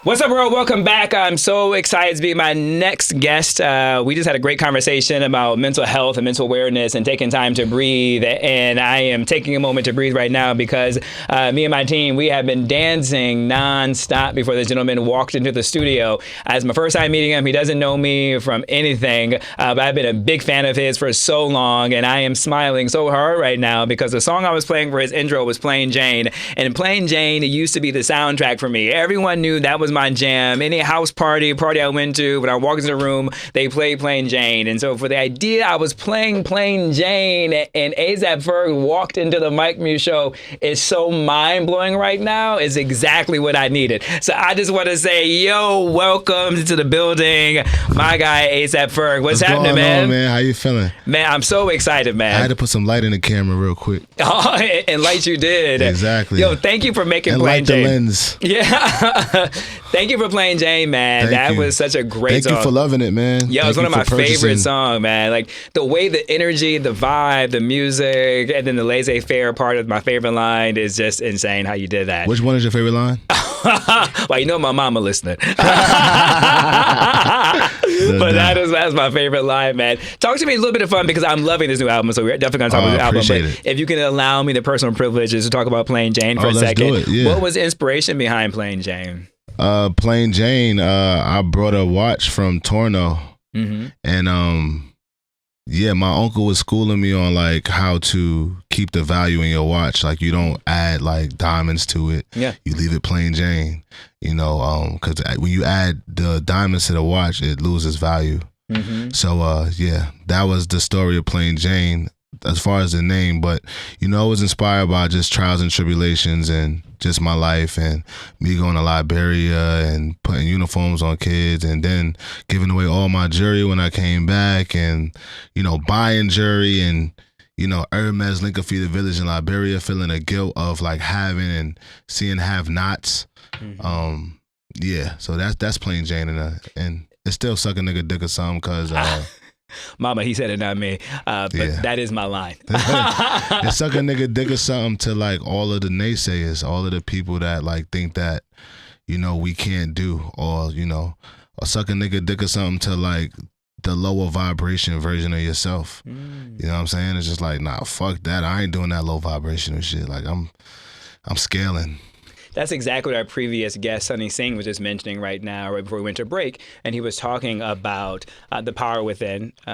What's up, world? Welcome back. I'm so excited to be my next guest. We just had a great conversation about mental health and mental awareness and taking time to breathe. And I am taking a moment to breathe right now because me and my team, we have been dancing nonstop before this gentleman walked into the studio. It's my first time meeting him. He doesn't know me from anything, but I've been a big fan of his for so long. And I am smiling so hard right now because the song I was playing for his intro was Plain Jane. And Plain Jane used to be the soundtrack for me. Everyone knew that was my jam. Any house party I went to, when I walked into the room, they played Plain Jane. And so for the idea I was playing Plain Jane and A$AP Ferg walked into the Mike Muse show is so mind-blowing right now. Is exactly what I needed. So I just want to say, yo, welcome to the building, my guy A$AP Ferg. What's happening, man? On, man? How you feeling? Man, I'm so excited, man. I had to put some light in the camera real quick. Oh, and light you did. Exactly. Yo, thank you for making and Plain Jane. And light the lens. Yeah. Thank you for Plain Jane, man. That was such a great song. Thank you for loving it, man. Yeah, it was one of my favorite songs, man. Like the way the energy, the vibe, the music, and then the laissez-faire part of my favorite line is just insane how you did that. Which one is your favorite line? Well, you know my mama listening. But that's my favorite line, man. Talk to me a little bit of fun because I'm loving this new album, so we're definitely going to talk about the album. But if you can allow me the personal privileges to talk about Plain Jane for a second. Let's do it, yeah. What was the inspiration behind Plain Jane? Plain Jane, I brought a watch from Torno. Mm-hmm. And yeah, my uncle was schooling me on like how to keep the value in your watch. Like you don't add like diamonds to it. Yeah. You leave it plain Jane. You know, because when you add the diamonds to the watch, it loses value. Mm-hmm. So yeah, that was the story of Plain Jane as far as the name. But you know, it was inspired by just trials and tribulations and just my life and me going to Liberia and putting uniforms on kids and then giving away all my jewelry when I came back and, you know, buying jewelry and, you know, Hermes Linkafita village in Liberia, feeling the guilt of like having and seeing have-nots. Mm-hmm. Yeah, so that's Plain Jane and it's still suck a nigga dick or something because Mama, he said it, not me. But yeah. That is my line. It's suck a nigga dick or something to like all of the naysayers, all of the people that like think that, you know, we can't do, or, you know, or suck a nigga dick or something to like the lower vibration version of yourself. You know what I'm saying? It's just like, nah, fuck that. I ain't doing that low vibrational shit. Like I'm scaling. That's exactly what our previous guest, Sunny Singh, was just mentioning right now, right before we went to break. And he was talking about the power within. He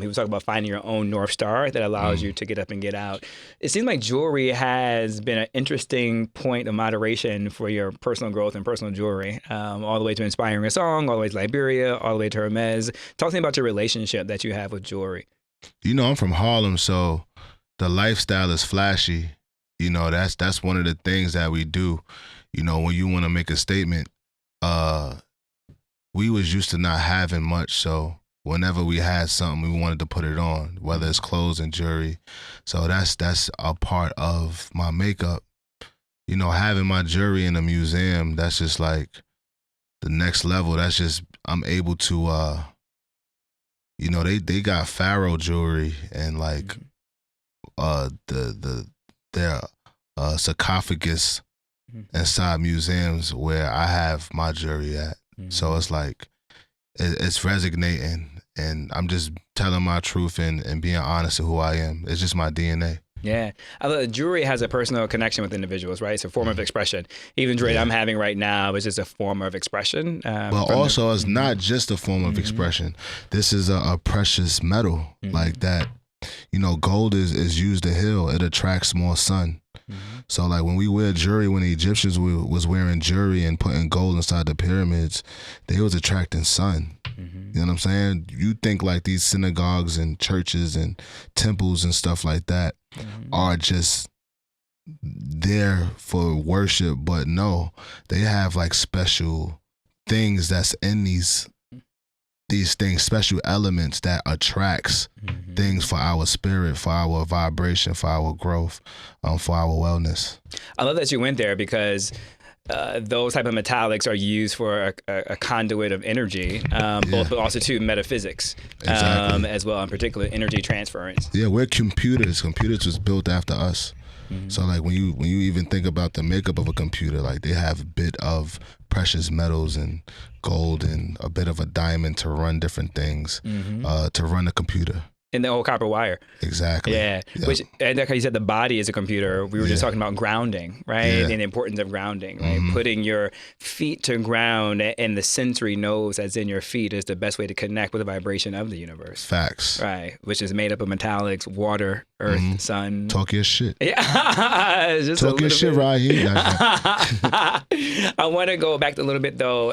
was talking about finding your own North Star that allows you to get up and get out. It seems like jewelry has been an interesting point of moderation for your personal growth and personal jewelry, all the way to inspiring a song, all the way to Liberia, all the way to Hermes. Talk to me about your relationship that you have with jewelry. You know, I'm from Harlem, so the lifestyle is flashy. You know, that's one of the things that we do. You know, when you want to make a statement, we was used to not having much. So whenever we had something, we wanted to put it on, whether it's clothes and jewelry. So that's a part of my makeup. You know, having my jewelry in a museum, that's just like the next level. That's just, I'm able to, you know, they got pharaoh jewelry and like their sarcophagus inside museums where I have my jewelry at. So it's like, it's resonating and I'm just telling my truth and being honest to who I am. It's just my DNA. Yeah. Jewelry has a personal connection with individuals, right? It's a form of expression. Even jewelry I'm having right now is just a form of expression. But also it's not just a form of expression. This is a precious metal like that. You know, gold is used to heal. It attracts more sun. So like when we wear jewelry, when the Egyptians was wearing jewelry and putting gold inside the pyramids, they was attracting sun. You know what I'm saying? You think like these synagogues and churches and temples and stuff like that are just there for worship, but no, they have like special things that's in these things, special elements that attracts things for our spirit, for our vibration, for our growth, for our wellness. I love that you went there because those type of metallics are used for a conduit of energy, both, but also to metaphysics Exactly. as well, in particular energy transference. Yeah, we're computers. Computers was built after us. So like when you even think about the makeup of a computer, like they have a bit of precious metals and gold and a bit of a diamond to run different things, to run a computer. In the old copper wire. Exactly. Yeah. Yep. Which, and like how you said, the body is a computer. We were just talking about grounding, right? Yeah. And the importance of grounding, right? Putting your feet to ground and the sensory knows that's in your feet is the best way to connect with the vibration of the universe. Facts. Right. Which is made up of metallics, water, earth, sun. Talk your shit. Yeah. Just Talk your shit right here. I want to go back a little bit though,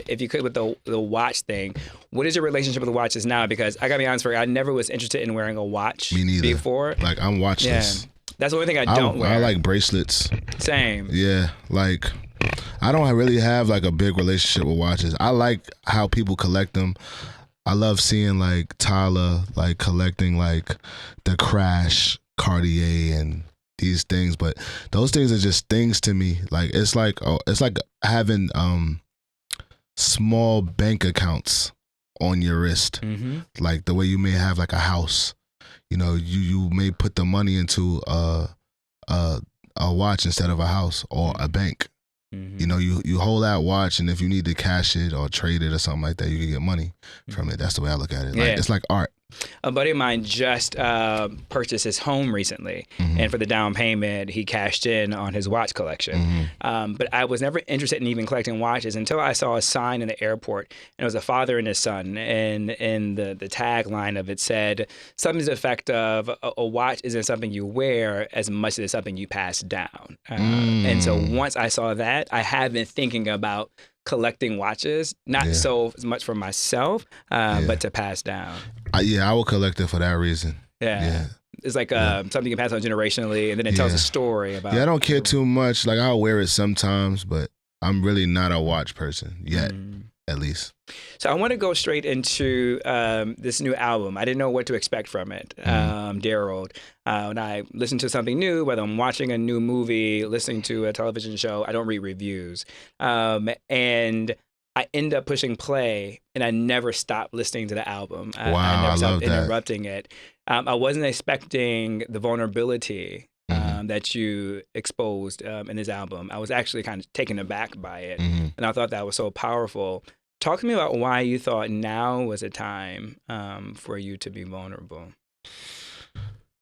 if you could, with the watch thing. What is your relationship with the watches now? Because I gotta be honest with you, I never was interested in wearing a watch. Me neither. Before. Like I'm watchless. That's the only thing I don't wear. I like bracelets. Same. Yeah, like I don't really have like a big relationship with watches. I like how people collect them. I love seeing like Tyler like collecting like the Crash Cartier and these things, but those things are just things to me. Like it's like having small bank accounts on your wrist, like the way you may have like a house. You know, you may put the money into a watch instead of a house or a bank. You know, you hold that watch, and if you need to cash it or trade it or something like that, you can get money from it. That's the way I look at it. Like, it's like art. A buddy of mine just purchased his home recently, and for the down payment, he cashed in on his watch collection. But I was never interested in even collecting watches until I saw a sign in the airport, and it was a father and his son, and the tagline of it said something to the effect of, a watch isn't something you wear as much as it's something you pass down. And so once I saw that, I have been thinking about collecting watches, not so much for myself, but to pass down. I will collect it for that reason. Yeah. It's like something you can pass on generationally, and then it tells a story about. Yeah, I don't care too much. Like I'll wear it sometimes, but I'm really not a watch person yet, at least. So I want to go straight into this new album. I didn't know what to expect from it, Darold. When I listen to something new, whether I'm watching a new movie, listening to a television show, I don't read reviews. And I end up pushing play, and I never stop listening to the album. I never stop interrupting it. I wasn't expecting the vulnerability that you exposed in this album. I was actually kind of taken aback by it, and I thought that was so powerful. Talk to me about why you thought now was a time for you to be vulnerable.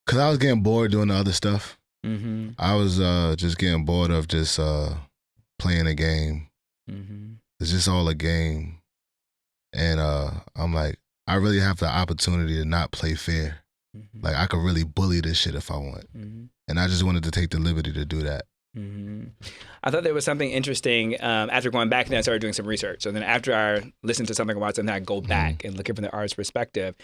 Because I was getting bored doing the other stuff. I was just getting bored of just playing a game. It's just all a game. And I'm like, I really have the opportunity to not play fair. Like, I could really bully this shit if I want. And I just wanted to take the liberty to do that. I thought there was something interesting after going back, and then I started doing some research. So then after I listened to something about something, I go back and look at it from the artist's perspective.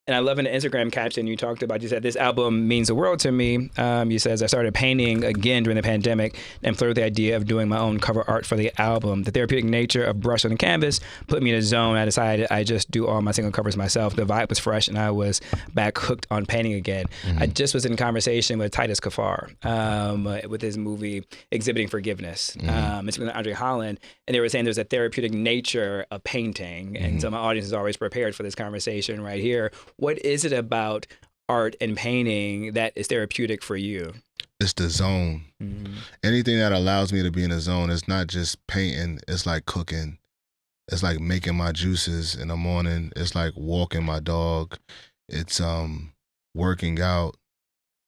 And I love in the Instagram caption you talked about, you said, this album means the world to me. You says, I started painting again during the pandemic and flirted with the idea of doing my own cover art for the album. The therapeutic nature of brush on the canvas put me in a zone. I decided I just do all my single covers myself. The vibe was fresh, and I was back hooked on painting again. I just was in conversation with Titus Kaphar with his movie Exhibiting Forgiveness. It's with Andre Holland, and they were saying there's a therapeutic nature of painting. And so my audience is always prepared for this conversation right here. What is it about art and painting that is therapeutic for you? It's the zone. Anything that allows me to be in a zone. It's not just painting. It's like cooking. It's like making my juices in the morning. It's like walking my dog. It's working out.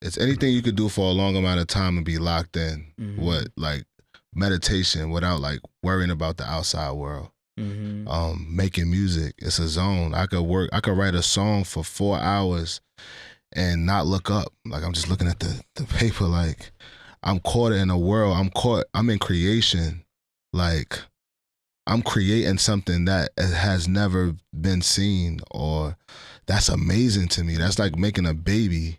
It's anything you could do for a long amount of time and be locked in. What, like meditation without like worrying about the outside world. Making music, it's a zone. I could write a song for 4 hours and not look up. Like I'm just looking at the paper, like I'm caught in a world. I'm in creation. Like I'm creating something that has never been seen, or that's amazing to me. That's like making a baby.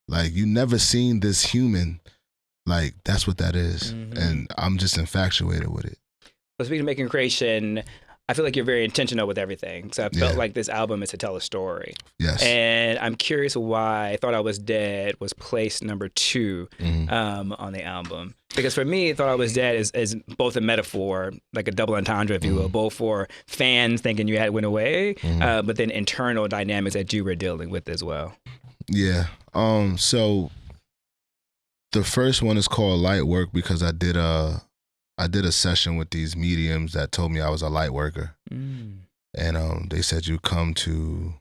Like you never seen this human. Like that's what that is. And I'm just infatuated with it. So speaking of making creation, I feel like you're very intentional with everything. So I felt like this album is to tell a story. Yes. And I'm curious why I Thought I Was Dead was placed number 2 on the album. Because for me, Thought I Was Dead is both a metaphor, like a double entendre, if you will, both for fans thinking you had went away, but then internal dynamics that you were dealing with as well. Yeah. So The first one is called Light Work because I did a session with these mediums that told me I was a light worker. And they said you come to.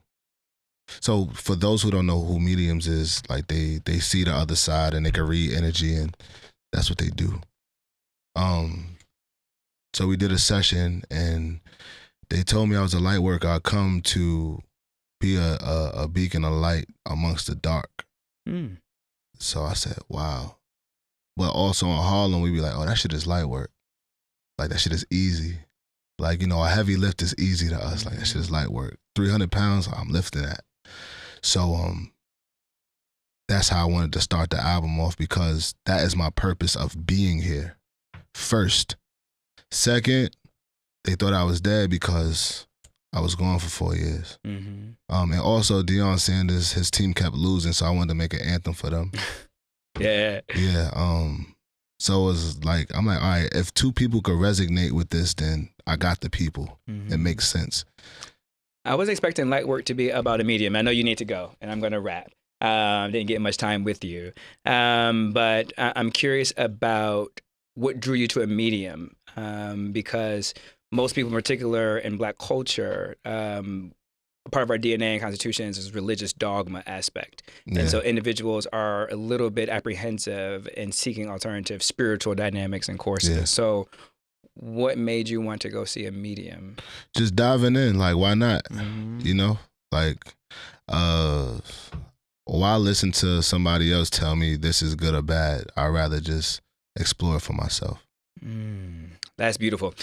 So for those who don't know who mediums is, like they see the other side and they can read energy, and that's what they do. So we did a session and they told me I was a light worker. I come to be a beacon of light amongst the dark. So I said, wow. But also in Harlem, we be like, oh, that shit is light work. Like, that shit is easy. Like, you know, a heavy lift is easy to us. Like, that shit is light work. 300 pounds, I'm lifting that. So that's how I wanted to start the album off, because that is my purpose of being here. First. Second, they thought I was dead because I was gone for 4 years. And also Deion Sanders, his team kept losing, so I wanted to make an anthem for them. Yeah. So it was like, I'm like, all right, if two people could resonate with this, then I got the people. It makes sense. I was expecting light work to be about a medium. I know you need to go, and I'm going to wrap. Didn't get much time with you. But I'm curious about what drew you to a medium, because most people, in particular in Black culture, part of our DNA and constitutions is religious dogma aspect. Yeah. And so individuals are a little bit apprehensive in seeking alternative spiritual dynamics and courses. Yeah. So what made you want to go see a medium? Just diving in, like, why not? You know, like, why listen to somebody else tell me this is good or bad? I'd rather just explore it for myself. That's beautiful.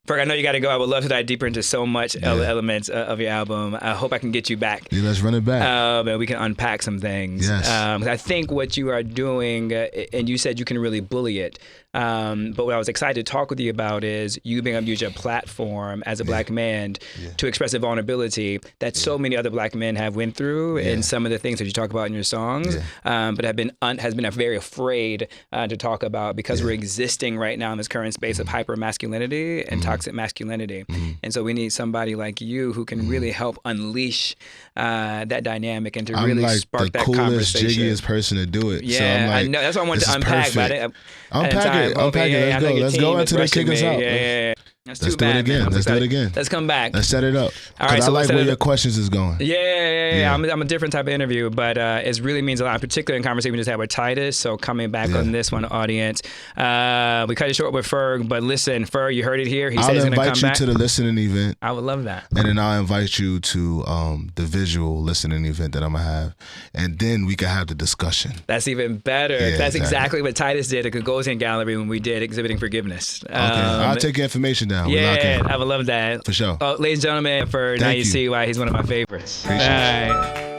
Ferg, I know you got to go. I would love to dive deeper into so much elements of your album. I hope I can get you back. Yeah, let's run it back. And we can unpack some things. Yes. I think what you are doing, and you said you can really bully it, but what I was excited to talk with you about is you being able to use your platform as a Black man to express a vulnerability that so many other Black men have went through, and some of the things that you talk about in your songs, but has been very afraid to talk about because we're existing right now in this current space of hyper-masculinity and toxic masculinity. And so we need somebody like you who can really help unleash that dynamic and to really like spark that conversation. I'm like the coolest, jiggiest person to do it. Yeah, so I'm like, I know. That's what I wanted to unpack. But Unpack it. Let's go. Let's go into the kick us out. Yeah. Let's do it again. Let's come back. Let's set it up. All right. So I like where your questions is going. Yeah. I'm a different type of interview, but it really means a lot, particularly in conversation we just had with Titus. So coming back on this one, audience, we cut it short with Ferg, but listen, Ferg, you heard it here. He said he's going to come back. I'll invite you to the listening event. I would love that. And then I'll invite you to the visual listening event that I'm going to have. And then we can have the discussion. That's even better. Yeah, That's exactly what Titus did at the Gagosian Gallery when we did Exhibiting Forgiveness. Okay. I'll take your information down. Yeah, I would love that. For sure. Ladies and gentlemen, now you see why he's one of my favorites. Appreciate it.